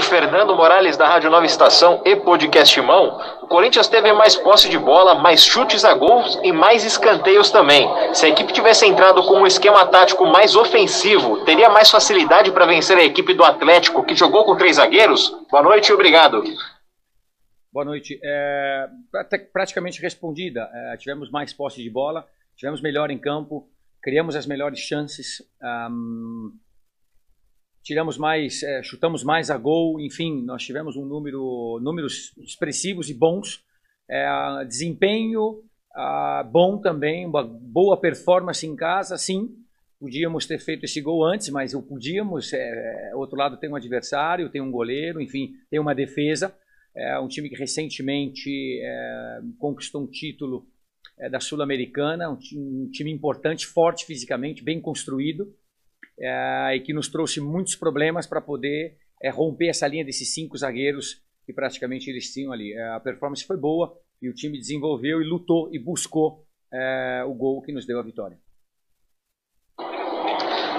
o Fernando Morales da Rádio Nova Estação e Podcast Mão. O Corinthians teve mais posse de bola, mais chutes a gols e mais escanteios também. Se a equipe tivesse entrado com um esquema tático mais ofensivo, teria mais facilidade para vencer a equipe do Atlético, que jogou com 3 zagueiros? Boa noite e obrigado. Boa noite. Praticamente respondida. Tivemos mais posse de bola, tivemos melhor em campo, criamos as melhores chances, chutamos mais a gol, enfim, nós tivemos números expressivos e bons, desempenho bom também, uma boa performance em casa, sim, podíamos ter feito esse gol antes, mas o podíamos, outro lado tem um adversário, tem um goleiro, enfim, tem uma defesa, um time que recentemente conquistou um título da Sul-Americana, um time importante, forte fisicamente, bem construído, e que nos trouxe muitos problemas para poder romper essa linha desses 5 zagueiros que praticamente eles tinham ali. A performance foi boa e o time desenvolveu e lutou e buscou o gol que nos deu a vitória.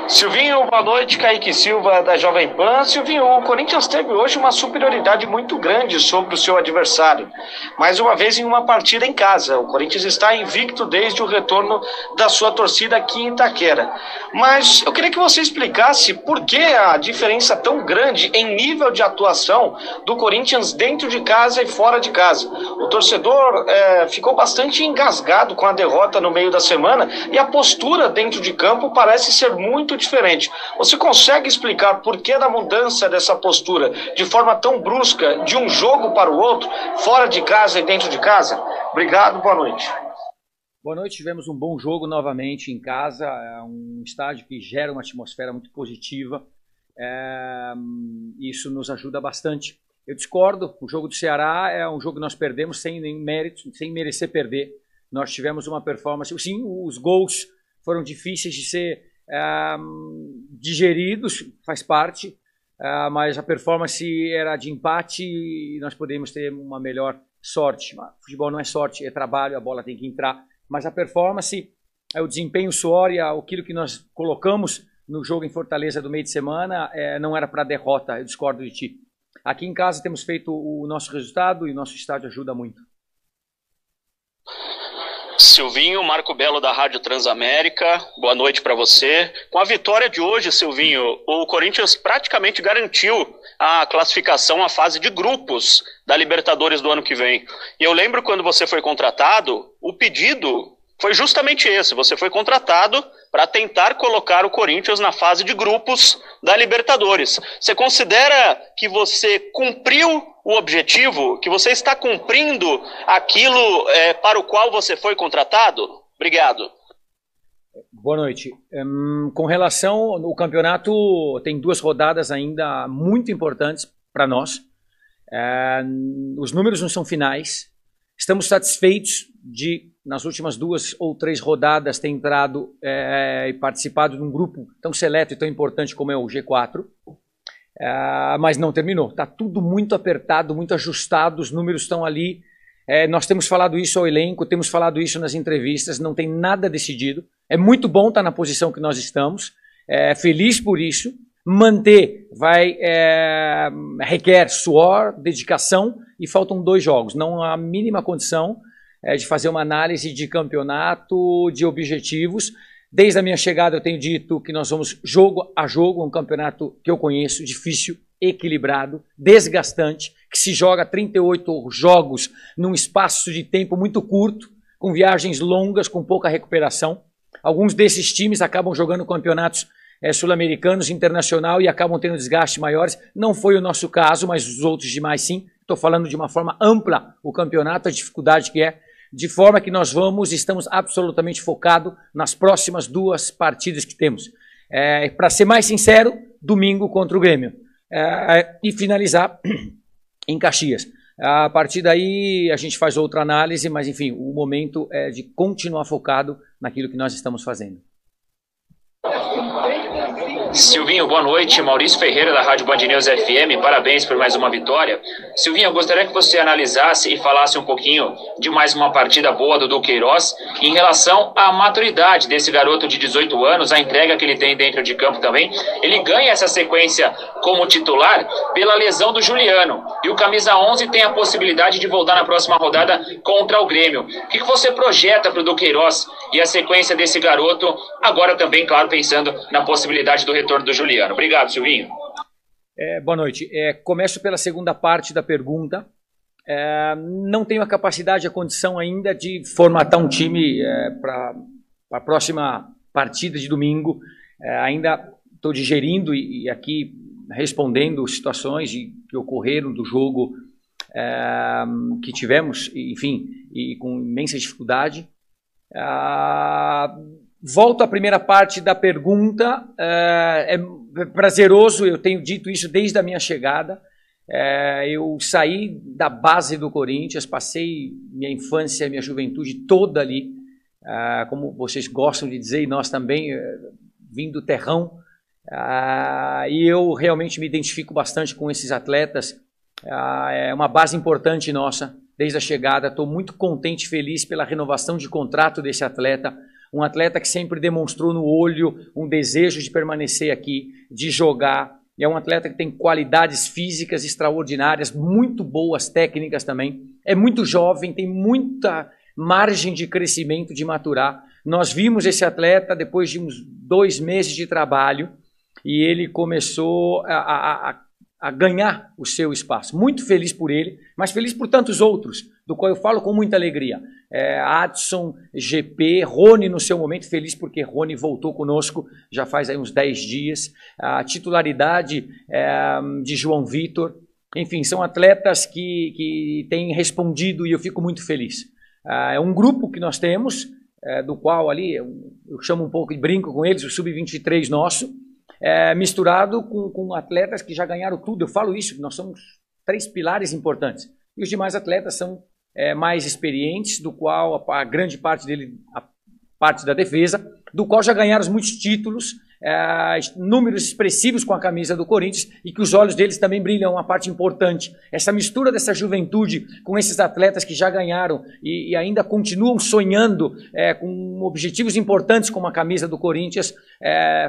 Silvinho, boa noite. Kaique Silva da Jovem Pan. Silvinho, o Corinthians teve hoje uma superioridade muito grande sobre o seu adversário. Mais uma vez em uma partida em casa. O Corinthians está invicto desde o retorno da sua torcida aqui em Itaquera. Mas eu queria que você explicasse por que a diferença tão grande em nível de atuação do Corinthians dentro de casa e fora de casa. O torcedor ficou bastante engasgado com a derrota no meio da semana e a postura dentro de campo parece ser muito diferente. Você consegue explicar por que da mudança dessa postura de forma tão brusca de um jogo para o outro, fora de casa e dentro de casa? Obrigado, boa noite. Boa noite, tivemos um bom jogo novamente em casa, um estádio que gera uma atmosfera muito positiva, isso nos ajuda bastante. Eu discordo, o jogo do Ceará é um jogo que nós perdemos sem nenhum mérito, sem merecer perder. Nós tivemos uma performance, sim, os gols foram difíceis de ser digeridos, faz parte, mas a performance era de empate e nós podemos ter uma melhor sorte. Futebol não é sorte, é trabalho, a bola tem que entrar, mas a performance, o desempenho, o suor e aquilo que nós colocamos no jogo em Fortaleza do meio de semana não era para derrota, eu discordo de ti. Aqui em casa temos feito o nosso resultado e o nosso estádio ajuda muito. Silvinho, Marco Belo da Rádio Transamérica, boa noite para você. Com a vitória de hoje, Silvinho, o Corinthians praticamente garantiu a classificação à fase de grupos da Libertadores do ano que vem. E eu lembro quando você foi contratado, o pedido foi justamente esse, você foi contratado para tentar colocar o Corinthians na fase de grupos da Libertadores. Você considera que você cumpriu o objetivo, que você está cumprindo aquilo para o qual você foi contratado? Obrigado. Boa noite. Com relação ao campeonato, tem 2 rodadas ainda muito importantes para nós. Os números não são finais. Estamos satisfeitos de, nas últimas 2 ou 3 rodadas, ter entrado e participado de um grupo tão seleto e tão importante como é o G4. Mas não terminou. Está tudo muito apertado, muito ajustado, os números estão ali. Nós temos falado isso ao elenco, temos falado isso nas entrevistas, não tem nada decidido. É muito bom estar na posição que nós estamos, feliz por isso. Manter requer suor, dedicação e faltam 2 jogos. Não há a mínima condição de fazer uma análise de campeonato, de objetivos. Desde a minha chegada eu tenho dito que nós vamos jogo a jogo, um campeonato que eu conheço, difícil, equilibrado, desgastante, que se joga 38 jogos num espaço de tempo muito curto, com viagens longas, com pouca recuperação. Alguns desses times acabam jogando campeonatos sul-americanos, internacional, e acabam tendo desgastes maiores. Não foi o nosso caso, mas os outros demais sim. Estou falando de uma forma ampla o campeonato, a dificuldade que é, de forma que nós estamos absolutamente focados nas próximas 2 partidas que temos. Para ser mais sincero, domingo contra o Grêmio. E finalizar em Caxias. A partir daí a gente faz outra análise, mas enfim, o momento é de continuar focado naquilo que nós estamos fazendo. Silvinho, boa noite. Maurício Ferreira, da Rádio Band News FM. Parabéns por mais uma vitória. Silvinho, eu gostaria que você analisasse e falasse um pouquinho de mais uma partida boa do Duqueiroz em relação à maturidade desse garoto de 18 anos, a entrega que ele tem dentro de campo também. Ele ganha essa sequência como titular pela lesão do Juliano. E o camisa 11 tem a possibilidade de voltar na próxima rodada contra o Grêmio. O que você projeta para o Duqueiroz e a sequência desse garoto, agora também, claro, pensando na possibilidade do retorno do Juliano? Obrigado, Silvinho. Boa noite. Começo pela segunda parte da pergunta. Não tenho a capacidade, a condição ainda de formatar um time para a próxima partida de domingo. Ainda estou digerindo e aqui respondendo situações que ocorreram do jogo que tivemos, enfim, e com imensa dificuldade. Volto à primeira parte da pergunta. É prazeroso, eu tenho dito isso desde a minha chegada. Eu saí da base do Corinthians, passei minha infância, minha juventude toda ali, como vocês gostam de dizer, e nós também, vim do terrão. E eu realmente me identifico bastante com esses atletas. É uma base importante nossa desde a chegada. Estou muito contente e feliz pela renovação de contrato desse atleta. Um atleta que sempre demonstrou no olho um desejo de permanecer aqui, de jogar. É um atleta que tem qualidades físicas extraordinárias, muito boas técnicas também. É muito jovem, tem muita margem de crescimento, de maturar. Nós vimos esse atleta depois de uns 2 meses de trabalho e ele começou a ganhar o seu espaço. Muito feliz por ele, mas feliz por tantos outros, do qual eu falo com muita alegria. Adson, GP, Rony no seu momento, feliz porque Rony voltou conosco já faz aí uns 10 dias. A titularidade de João Vitor. Enfim, são atletas que têm respondido e eu fico muito feliz. É um grupo que nós temos, do qual ali, eu chamo um pouco e brinco com eles, o Sub-23 nosso, misturado com atletas que já ganharam tudo. Eu falo isso, que nós somos 3 pilares importantes. E os demais atletas são mais experientes, do qual a grande parte dele, a parte da defesa, do qual já ganharam muitos títulos, números expressivos com a camisa do Corinthians e que os olhos deles também brilham, uma parte importante. Essa mistura dessa juventude com esses atletas que já ganharam e ainda continuam sonhando com objetivos importantes como a camisa do Corinthians,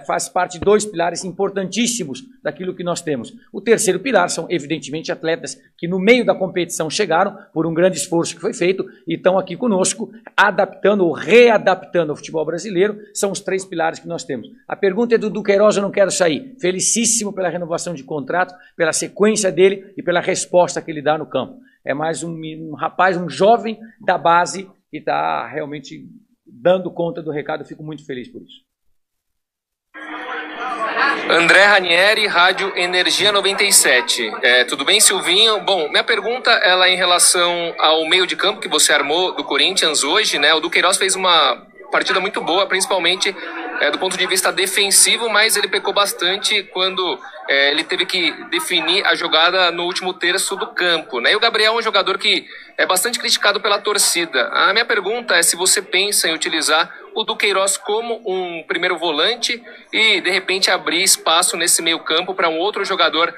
faz parte de 2 pilares importantíssimos daquilo que nós temos. O terceiro pilar são, evidentemente, atletas que no meio da competição chegaram por um grande esforço que foi feito e estão aqui conosco, adaptando ou readaptando ao futebol brasileiro. São os 3 pilares que nós temos. A pergunta é do Duqueiroz, eu não quero sair. Felicíssimo pela renovação de contrato, pela sequência dele e pela resposta que ele dá no campo. É mais um rapaz, um jovem da base que está realmente dando conta do recado. Eu fico muito feliz por isso. André Ranieri, Rádio Energia 97. Tudo bem, Silvinho? Bom, minha pergunta ela é em relação ao meio de campo que você armou do Corinthians hoje, né? O Duqueiroz fez uma partida muito boa, principalmente do ponto de vista defensivo, mas ele pecou bastante quando ele teve que definir a jogada no último terço do campo, né? E o Gabriel é um jogador que é bastante criticado pela torcida. A minha pergunta é se você pensa em utilizar o Duqueiroz como um primeiro volante e, de repente, abrir espaço nesse meio campo para um outro jogador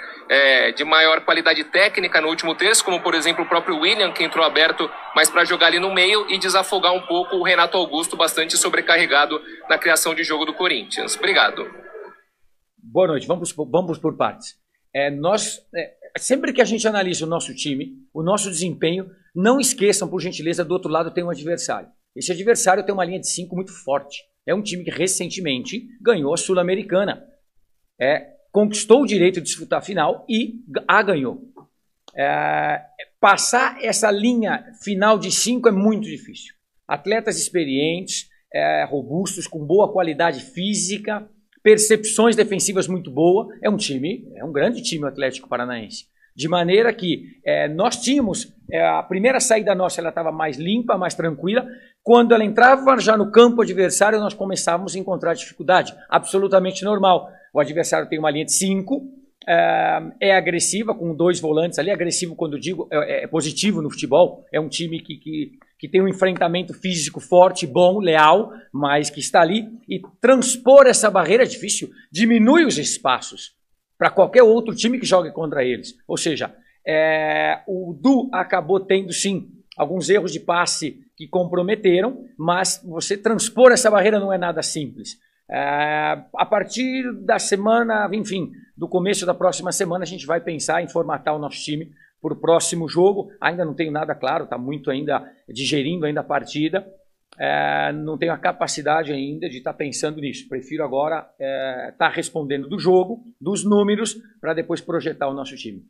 de maior qualidade técnica no último terço, como, por exemplo, o próprio William, que entrou aberto, mas para jogar ali no meio e desafogar um pouco o Renato Augusto, bastante sobrecarregado na criação de jogo do Corinthians. Obrigado. Boa noite. Vamos por partes. Sempre que a gente analisa o nosso time, o nosso desempenho, não esqueçam, por gentileza, do outro lado tem um adversário. Esse adversário tem uma linha de 5 muito forte. É um time que recentemente ganhou a Sul-Americana. Conquistou o direito de disputar a final e a ganhou. Passar essa linha final de 5 é muito difícil. Atletas experientes, robustos, com boa qualidade física, percepções defensivas muito boas. É um grande time o Atlético Paranaense. De maneira que nós tínhamos, a primeira saída nossa ela estava mais limpa, mais tranquila. Quando ela entrava já no campo adversário, nós começávamos a encontrar dificuldade. Absolutamente normal. O adversário tem uma linha de 5, é agressiva, com 2 volantes ali. Agressivo, quando digo, é positivo no futebol. É um time que que tem um enfrentamento físico forte, bom, leal, mas que está ali, e transpor essa barreira é difícil, diminui os espaços para qualquer outro time que jogue contra eles. Ou seja, o Du acabou tendo, sim, alguns erros de passe que comprometeram, mas você transpor essa barreira não é nada simples. A partir da semana, enfim, do começo da próxima semana, a gente vai pensar em formatar o nosso time para o próximo jogo. Ainda não tenho nada claro, está muito ainda digerindo ainda a partida. Não tenho a capacidade ainda de estar pensando nisso. Prefiro agora estar respondendo do jogo, dos números, para depois projetar o nosso time.